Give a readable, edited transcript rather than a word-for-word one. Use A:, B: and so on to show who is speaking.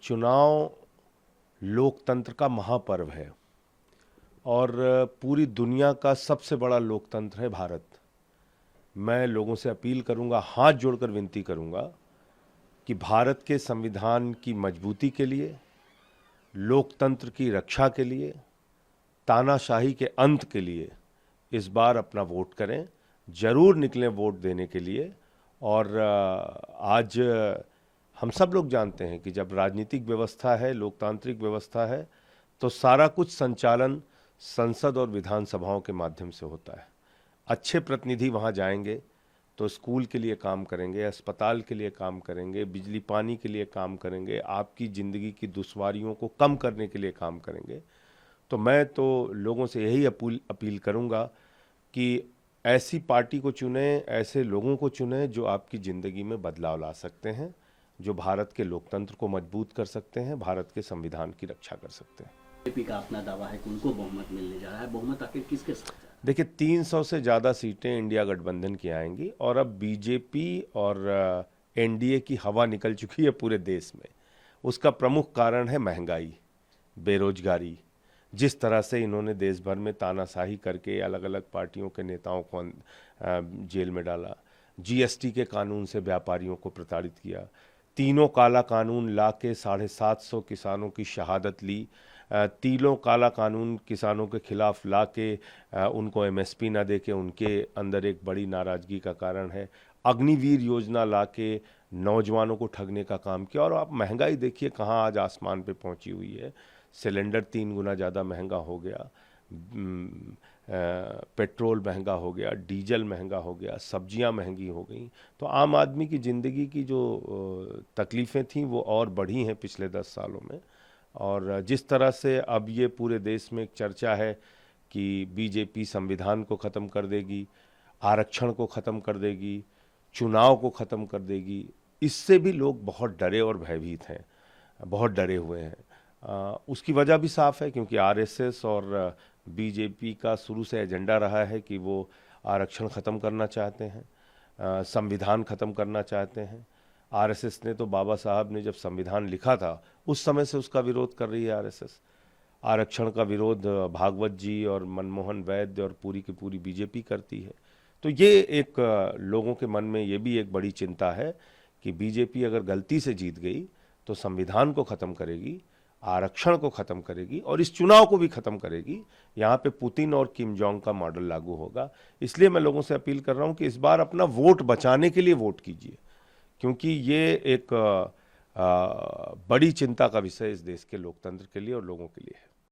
A: चुनाव लोकतंत्र का महापर्व है और पूरी दुनिया का सबसे बड़ा लोकतंत्र है भारत। मैं लोगों से अपील करूंगा, हाथ जोड़कर विनती करूंगा कि भारत के संविधान की मजबूती के लिए, लोकतंत्र की रक्षा के लिए, तानाशाही के अंत के लिए इस बार अपना वोट करें। जरूर निकलें वोट देने के लिए। और आज हम सब लोग जानते हैं कि जब राजनीतिक व्यवस्था है, लोकतांत्रिक व्यवस्था है, तो सारा कुछ संचालन संसद और विधानसभाओं के माध्यम से होता है। अच्छे प्रतिनिधि वहाँ जाएंगे तो स्कूल के लिए काम करेंगे, अस्पताल के लिए काम करेंगे, बिजली पानी के लिए काम करेंगे, आपकी ज़िंदगी की दुश्वारियों को कम करने के लिए काम करेंगे। तो मैं तो लोगों से यही अपील करूँगा कि ऐसी पार्टी को चुनें, ऐसे लोगों को चुनें जो आपकी ज़िंदगी में बदलाव ला सकते हैं, जो भारत के लोकतंत्र को मजबूत कर सकते हैं, भारत के संविधान की रक्षा कर सकते हैं।
B: बीजेपी का अपना दावा है कि उनको बहुमत मिलने जा रहा है। बहुमत आखिर किसके साथ?
A: देखिए, 300 से ज़्यादा सीटें इंडिया गठबंधन की आएंगी और अब बीजेपी और एनडीए की हवा निकल चुकी है पूरे देश में। उसका प्रमुख कारण है महंगाई, बेरोजगारी। जिस तरह से इन्होंने देश भर में तानाशाही करके अलग अलग पार्टियों के नेताओं को जेल में डाला, जीएसटी के कानून से व्यापारियों को प्रताड़ित किया, तीनों काला कानून ला के 750 किसानों की शहादत ली, तीनों काला कानून किसानों के खिलाफ ला के उनको एमएसपी ना दे के उनके अंदर एक बड़ी नाराजगी का कारण है। अग्निवीर योजना ला के नौजवानों को ठगने का काम किया। और आप महंगाई देखिए कहाँ आज आसमान पे पहुंची हुई है। सिलेंडर 3 गुना ज़्यादा महंगा हो गया, पेट्रोल महंगा हो गया, डीजल महंगा हो गया, सब्जियां महंगी हो गई। तो आम आदमी की ज़िंदगी की जो तकलीफ़ें थीं वो और बढ़ी हैं पिछले 10 सालों में। और जिस तरह से अब ये पूरे देश में एक चर्चा है कि बीजेपी संविधान को ख़त्म कर देगी, आरक्षण को ख़त्म कर देगी, चुनाव को ख़त्म कर देगी, इससे भी लोग बहुत डरे और भयभीत हैं, बहुत डरे हुए हैं। उसकी वजह भी साफ है क्योंकि आरएसएस और बीजेपी का शुरू से एजेंडा रहा है कि वो आरक्षण ख़त्म करना चाहते हैं, संविधान ख़त्म करना चाहते हैं। आरएसएस ने तो बाबा साहब ने जब संविधान लिखा था उस समय से उसका विरोध कर रही है आरएसएस। आरक्षण का विरोध भागवत जी और मनमोहन वैद्य और पूरी की पूरी बीजेपी करती है। तो ये एक लोगों के मन में ये भी एक बड़ी चिंता है कि बीजेपी अगर गलती से जीत गई तो संविधान को ख़त्म करेगी, आरक्षण को ख़त्म करेगी और इस चुनाव को भी ख़त्म करेगी। यहाँ पे पुतिन और किम जोंग का मॉडल लागू होगा। इसलिए मैं लोगों से अपील कर रहा हूँ कि इस बार अपना वोट बचाने के लिए वोट कीजिए, क्योंकि ये एक बड़ी चिंता का विषय इस देश के लोकतंत्र के लिए और लोगों के लिए है।